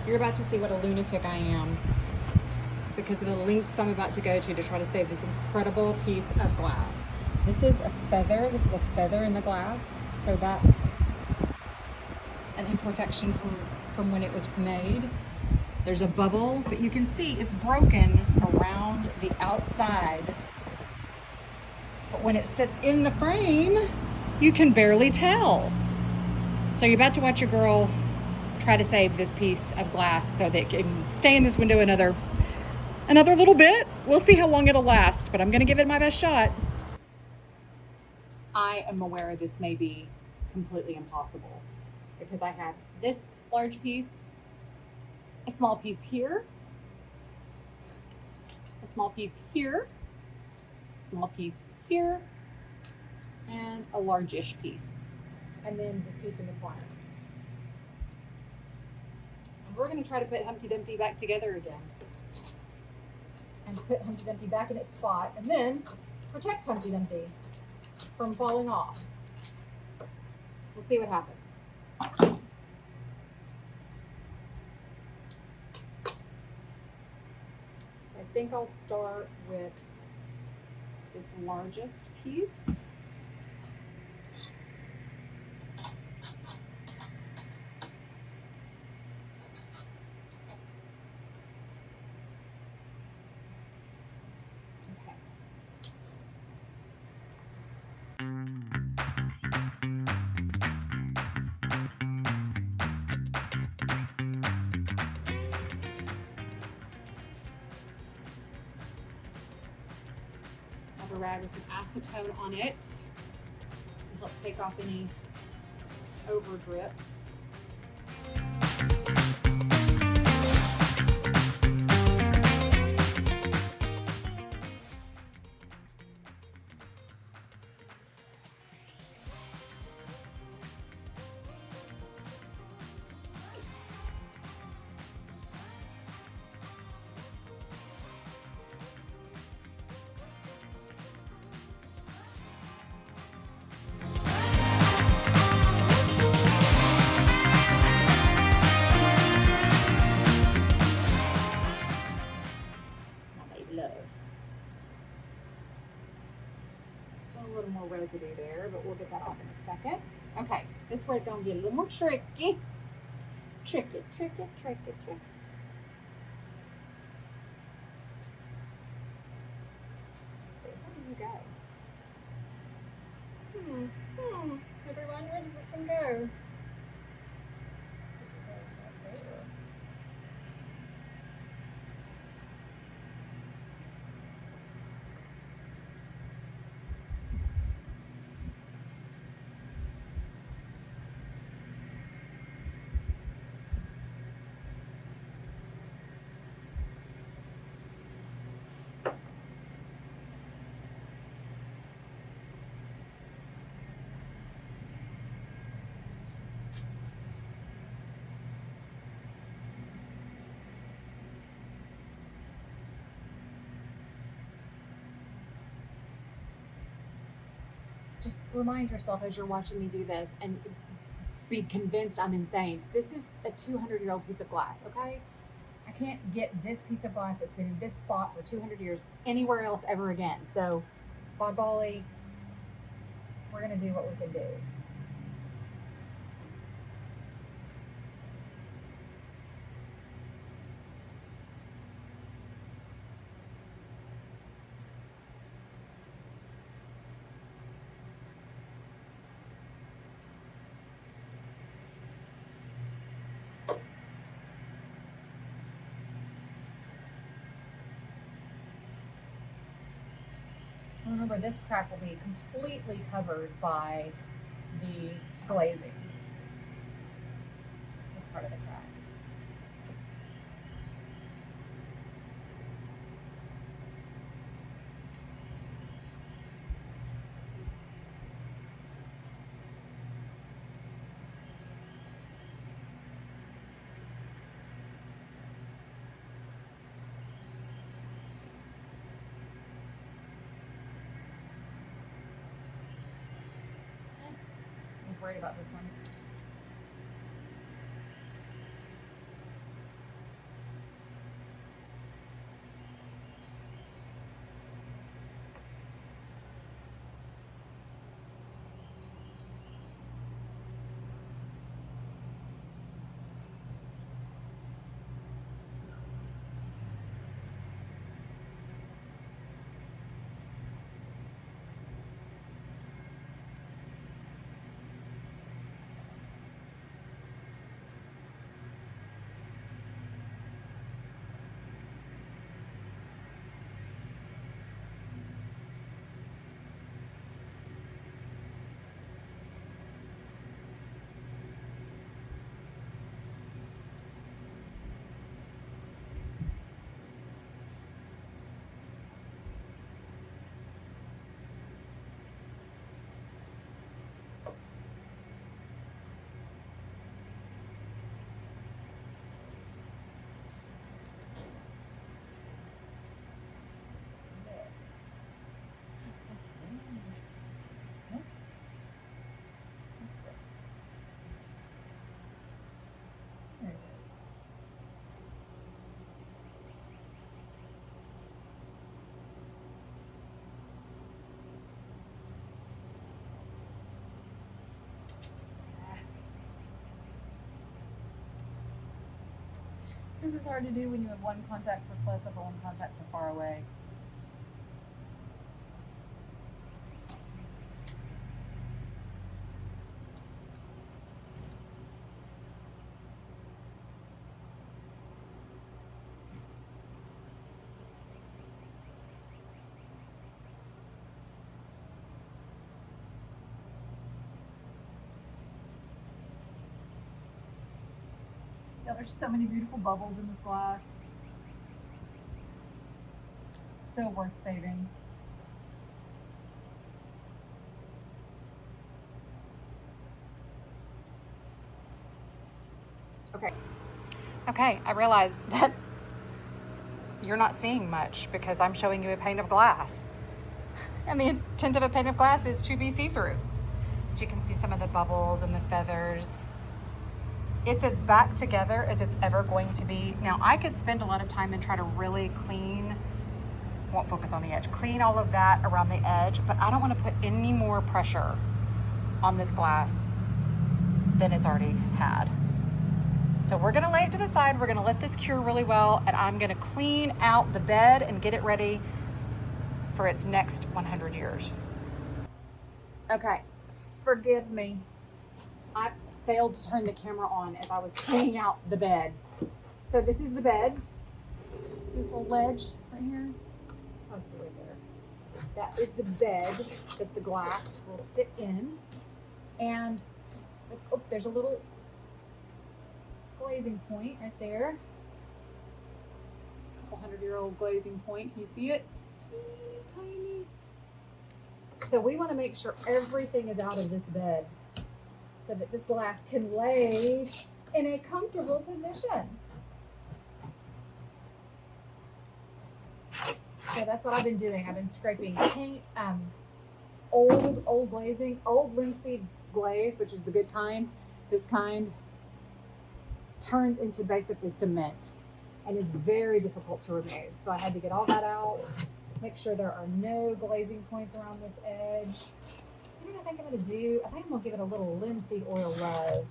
You're about to see what a lunatic I am because of the lengths I'm about to go to try to save this incredible piece of glass. This is a feather. This is a feather in the glass. So that's an imperfection from when it was made. There's a bubble, but you can see it's broken around the outside. But when it sits in the frame, you can barely tell. So you're about to watch your girl try to save this piece of glass so that it can stay in this window another little bit. We'll see how long it'll last, but I'm gonna give it my best shot. I am aware this may be completely impossible because I have this large piece, a small piece here, a small piece here, a small piece here, and a large-ish piece, and then this piece in the corner. And we're going to try to put Humpty Dumpty back together again, and put Humpty Dumpty back in its spot, and then protect Humpty Dumpty from falling off. We'll see what happens. So I think I'll start with this largest piece. A rag with some acetone on it to help take off any over drips. Still a little more residue there, but we'll get that off in a second. Okay, this word's gonna get a little more tricky. Tricky. Let's see, where do you go? Everyone, where does this one go? Just remind yourself as you're watching me do this and be convinced I'm insane. This is a 200-year-old piece of glass, okay? I can't get this piece of glass that's been in this spot for 200 years anywhere else ever again. So, by golly, we're going to do what we can do. Remember, this crack will be completely covered by the glazing. This part of the crack. Worried about this one. This is hard to do when you have one contact for close up and one contact for far away. Yeah, there's so many beautiful bubbles in this glass. It's so worth saving. Okay, I realize that you're not seeing much because I'm showing you a pane of glass. And the intent of a pane of glass is to be see-through. But you can see some of the bubbles and the feathers. It's as back together as it's ever going to be. Now, I could spend a lot of time and try to really clean, won't focus on the edge, clean all of that around the edge, but I don't want to put any more pressure on this glass than it's already had. So we're gonna lay it to the side, we're gonna let this cure really well, and I'm gonna clean out the bed and get it ready for its next 100 years. Okay, forgive me. I failed to turn the camera on as I was cleaning out the bed. So this is the bed. See this little ledge right here? Oh, it's right there. That is the bed that the glass will sit in. And oh, there's a little glazing point right there. Couple 100-year-old glazing point. Can you see it? Teeny tiny. So we want to make sure everything is out of this bed so that this glass can lay in a comfortable position. So that's what I've been doing. I've been scraping paint, old glazing, old linseed glaze, which is the good kind. This kind turns into basically cement and is very difficult to remove. So I had to get all that out, make sure there are no glazing points around this edge. You know what I think I'm gonna do? I think I'm gonna give it a little linseed oil rub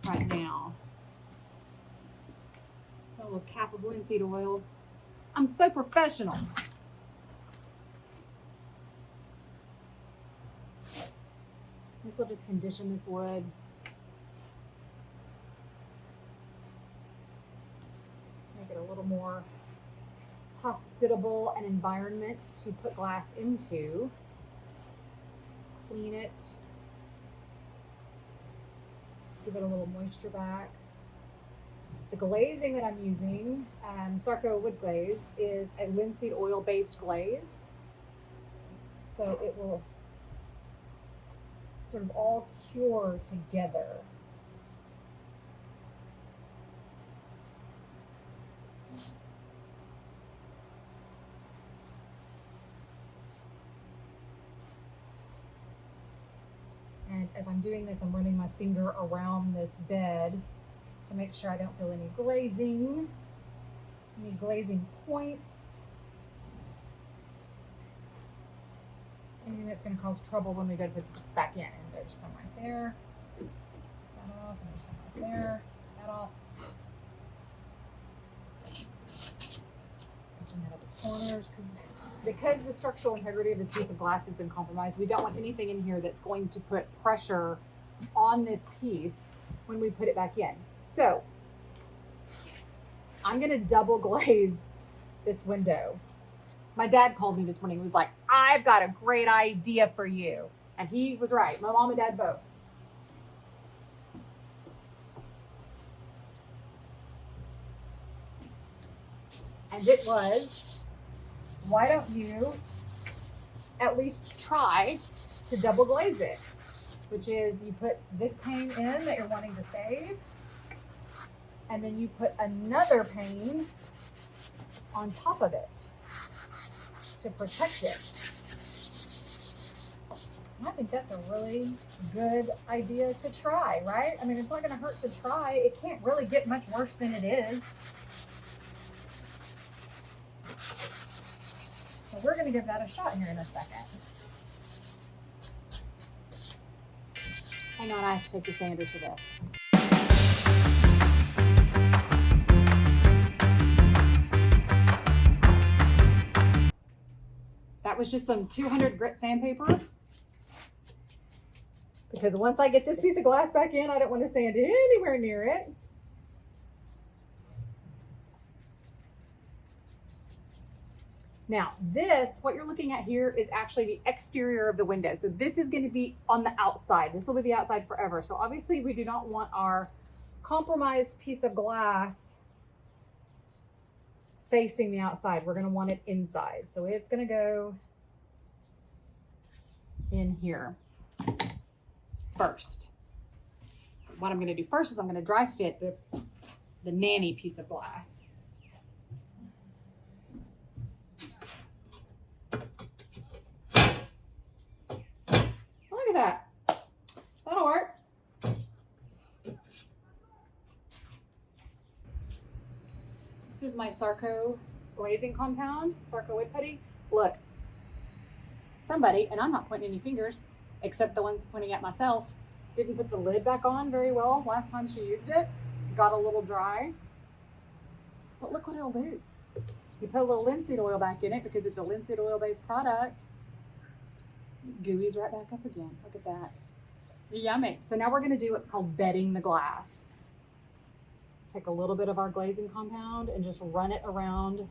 right now. So a little cap of linseed oil. I'm so professional. This will just condition this wood. Make it a little more hospitable an environment to put glass into. Clean it. Give it a little moisture back. The glazing that I'm using, Sarco wood glaze, is a linseed oil based glaze. So it will sort of all cure together. And as I'm doing this, I'm running my finger around this bed to make sure I don't feel any glazing points. Anything that's going to cause trouble when we go to put this back in. And there's some right there. That off, and there's some right there. That off. Clean that up the corners, because the structural integrity of this piece of glass has been compromised. We don't want anything in here that's going to put pressure on this piece when we put it back in. So I'm going to double glaze this window. My dad called me this morning. He was like, I've got a great idea for you. And he was right. My mom and dad both. And it was, why don't you at least try to double glaze it? Which is you put this pane in that you're wanting to save. And then you put another pane on top of it to protect it. And I think that's a really good idea to try, right? I mean, it's not going to hurt to try. It can't really get much worse than it is. So we're going to give that a shot here in a second. Hang on, I have to take the sander to this. That was just some 200 grit sandpaper. Because once I get this piece of glass back in, I don't want to sand anywhere near it. Now this, what you're looking at here, is actually the exterior of the window. So this is going to be on the outside. This will be the outside forever. So obviously we do not want our compromised piece of glass facing the outside. We're going to want it inside. So it's going to go in here first. What I'm going to do first is I'm going to dry fit the nanny piece of glass. Look at that. That'll work. This is my Sarco glazing compound, Sarco wood putty. Look, somebody, and I'm not pointing any fingers, except the ones pointing at myself, didn't put the lid back on very well last time she used it. Got a little dry. But look what it'll do. You put a little linseed oil back in it because it's a linseed oil based product. Gooey's right back up again. Look at that. Yummy. So now we're going to do what's called bedding the glass. Take a little bit of our glazing compound and just run it around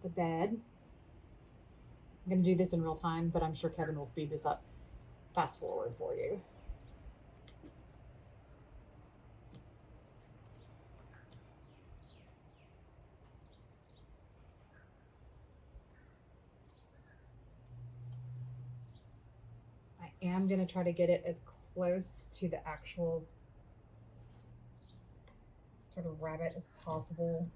the bed. I'm going to do this in real time, but I'm sure Kevin will speed this up fast forward for you. I am going to try to get it as close to the actual sort of rabbit as possible,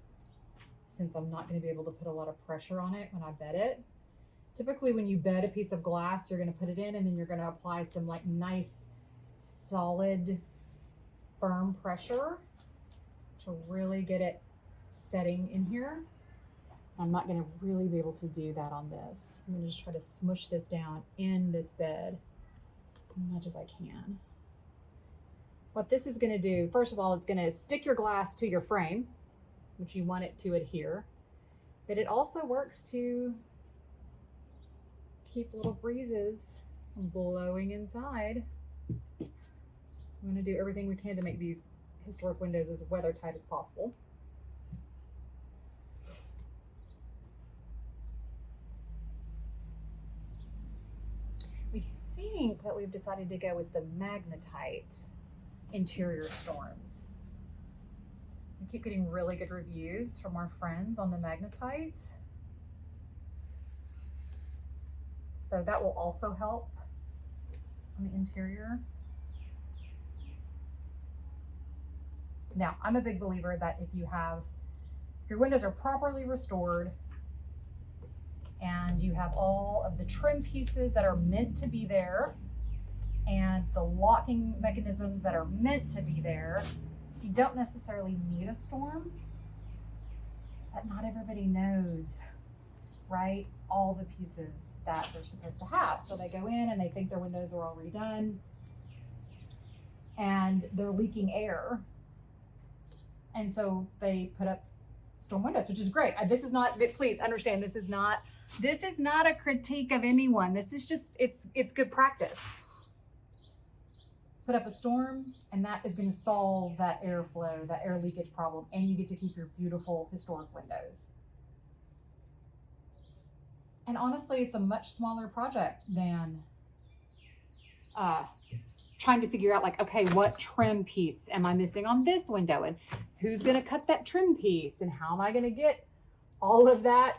since I'm not going to be able to put a lot of pressure on it when I bed it. Typically when you bed a piece of glass, you're going to put it in and then you're going to apply some like nice solid firm pressure to really get it setting in here. I'm not going to really be able to do that on this. I'm going to just try to smush this down in this bed as much as I can. What this is going to do, first of all, it's going to stick your glass to your frame, which you want it to adhere, but it also works to keep little breezes from blowing inside. I'm going to do everything we can to make these historic windows as weather tight as possible. We think that we've decided to go with the magnetite interior storms. We keep getting really good reviews from our friends on the magnetite. So that will also help on the interior. Now, I'm a big believer that if your windows are properly restored and you have all of the trim pieces that are meant to be there and the locking mechanisms that are meant to be there, you don't necessarily need a storm. But not everybody knows, right, all the pieces that they're supposed to have. So they go in and they think their windows are all redone and they're leaking air. And so they put up storm windows, which is great. This is not, please understand, this is not a critique of anyone. This is just, it's good practice. Put up a storm and that is going to solve that airflow, that air leakage problem, and you get to keep your beautiful historic windows. And honestly, it's a much smaller project than trying to figure out like, okay, what trim piece am I missing on this window? And who's going to cut that trim piece? And how am I going to get all of that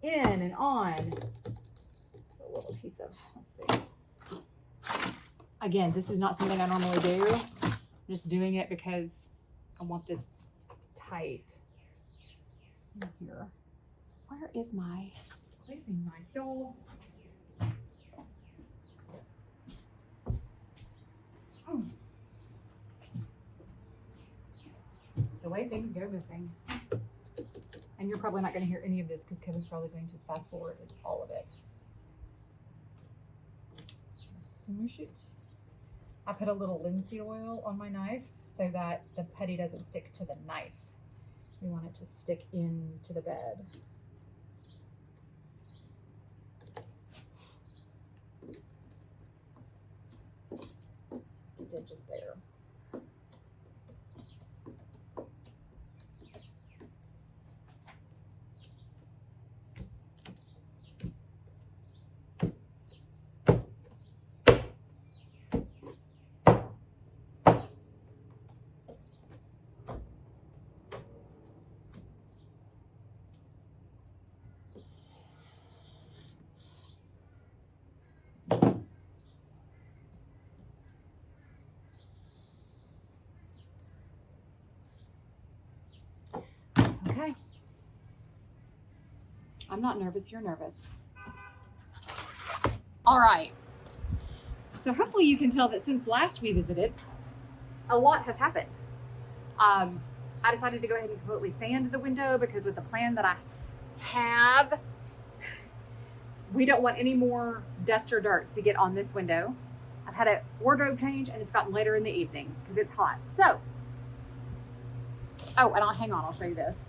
in and on? A little piece of, let's see. Again, this is not something I normally do. I'm just doing it because I want this tight in here. Where is my glazing knife, y'all? The way things go missing. And you're probably not going to hear any of this because Kevin's probably going to fast forward all of it. Just smoosh it. I put a little linseed oil on my knife so that the putty doesn't stick to the knife. We want it to stick into the bed. It did just there. Okay. I'm not nervous, you're nervous. All right. So hopefully you can tell that since last we visited, a lot has happened. I decided to go ahead and completely sand the window because with the plan that I have, we don't want any more dust or dirt to get on this window. I've had a wardrobe change and it's gotten later in the evening because it's hot. So, oh, and hang on, I'll show you this.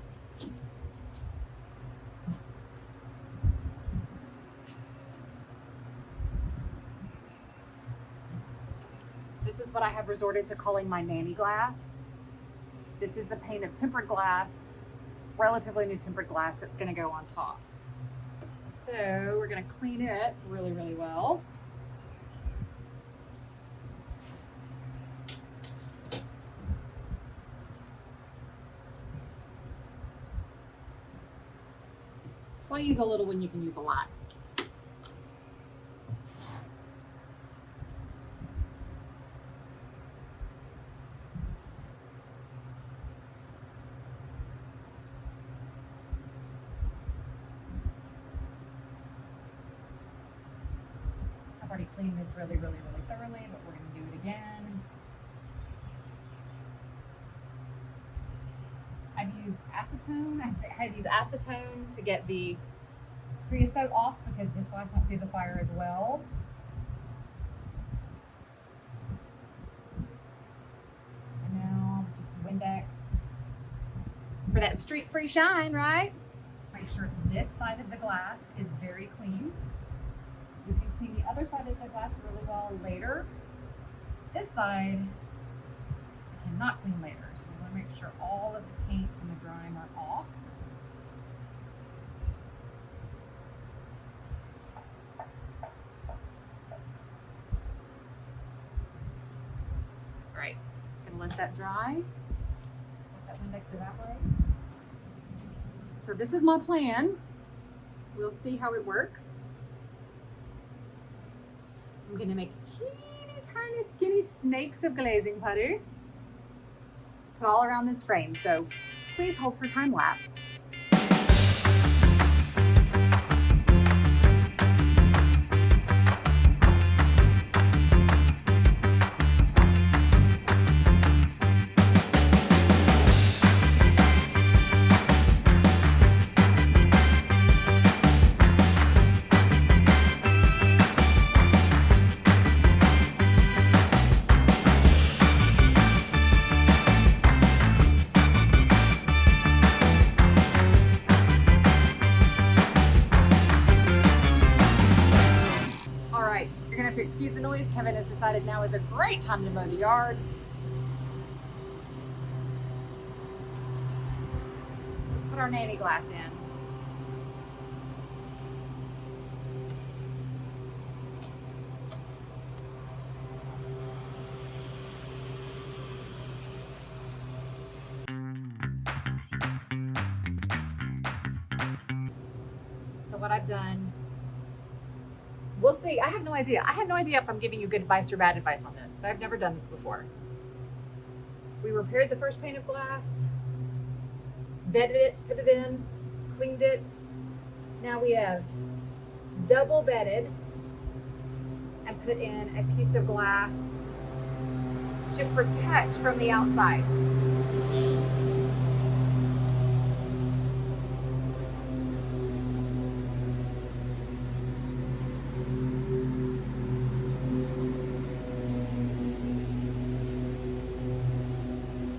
This is what I have resorted to calling my nanny glass. This is the pane of tempered glass, relatively new tempered glass that's going to go on top. So we're going to clean it really, really well. Why use a little when you can use a lot? I've already cleaned this really, really, really thoroughly, but we're going to do it again. I've used acetone. I had to use acetone to get the creosote off because this glass went through the fire as well. And now just Windex for that street-free shine, right? Make sure this side of the glass is very clean. You can clean the other side of the glass really well later. This side, I cannot clean later. So we want to make sure all of the paint and the grime are off. All right, gonna let that dry. Let that Windex evaporate. So this is my plan. We'll see how it works. I'm going to make teeny tiny skinny snakes of glazing putter to put all around this frame. So please hold for time lapse. Excuse the noise. Kevin has decided now is a great time to mow the yard. Let's put our nanny glass in. So what I've done, we'll see. I have no idea. I have no idea if I'm giving you good advice or bad advice on this. I've never done this before. We repaired the first pane of glass, bedded it, put it in, cleaned it. Now we have double bedded and put in a piece of glass to protect from the outside.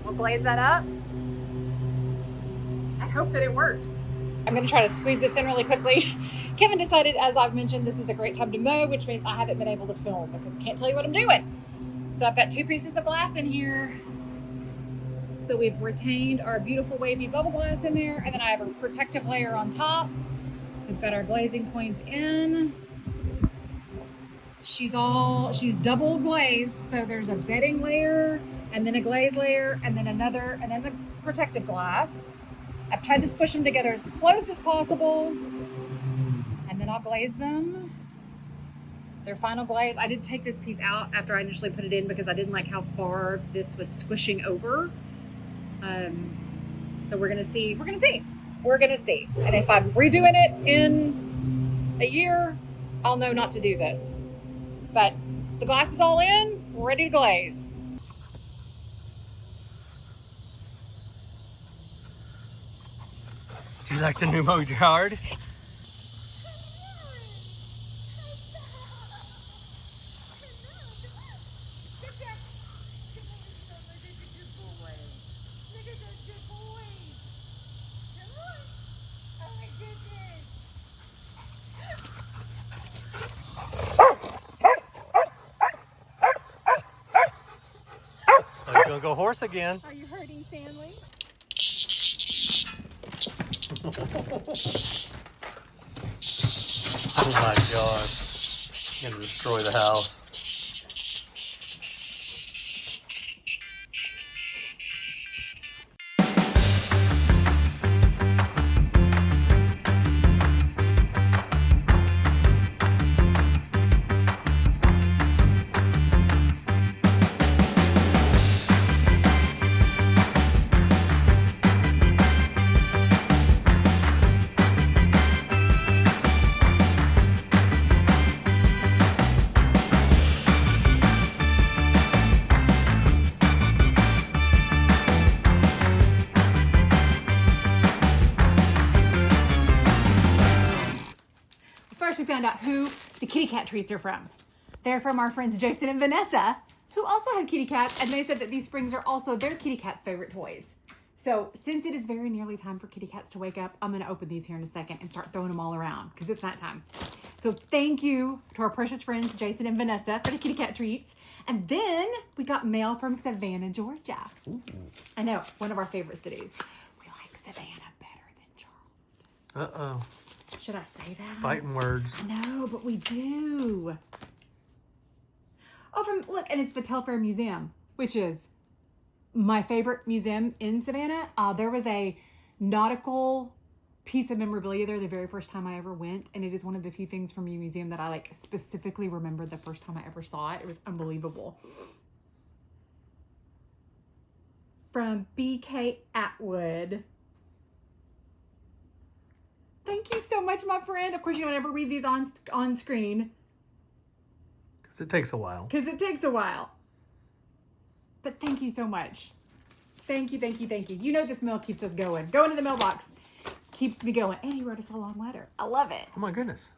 We'll glaze that up. hope that it works. I'm gonna try to squeeze this in really quickly. Kevin decided, as I've mentioned, this is a great time to mow, which means I haven't been able to film because I can't tell you what I'm doing. So I've got 2 pieces of glass in here. So we've retained our beautiful wavy bubble glass in there, and then I have a protective layer on top. We've got our glazing points in. She's double glazed, so there's a bedding layer, and then a glaze layer, and then another, and then the protective glass. I've tried to squish them together as close as possible, and then I'll glaze them. Their final glaze. I did take this piece out after I initially put it in because I didn't like how far this was squishing over. So we're gonna see. And if I'm redoing it in a year, I'll know not to do this. But the glass is all in, we're ready to glaze. Do you like the new mowed yard? Gonna go horse again. Are you hurting Stanley? Oh my God. I'm gonna destroy the house. First, we found out who the kitty cat treats are from. They're from our friends Jason and Vanessa, who also have kitty cats, and they said that these springs are also their kitty cat's favorite toys. So since it is very nearly time for kitty cats to wake up, I'm gonna open these here in a second and start throwing them all around because it's night time. So thank you to our precious friends Jason and Vanessa for the kitty cat treats. And then we got mail from Savannah, Georgia. Ooh. I know, one of our favorite cities. We like Savannah better than Charleston. Uh-oh. Should I say that? Fighting words. No, but we do. Oh, look, and it's the Telfair Museum, which is my favorite museum in Savannah. There was a nautical piece of memorabilia there the very first time I ever went, and it is one of the few things from your museum that I like specifically remembered the first time I ever saw it. It was unbelievable. From BK Atwood. Thank you so much, my friend. Of course, you don't ever read these on screen. Because it takes a while. But thank you so much. Thank you. You know this mail keeps us going. Going to the mailbox keeps me going. And he wrote us a long letter. I love it. Oh my goodness.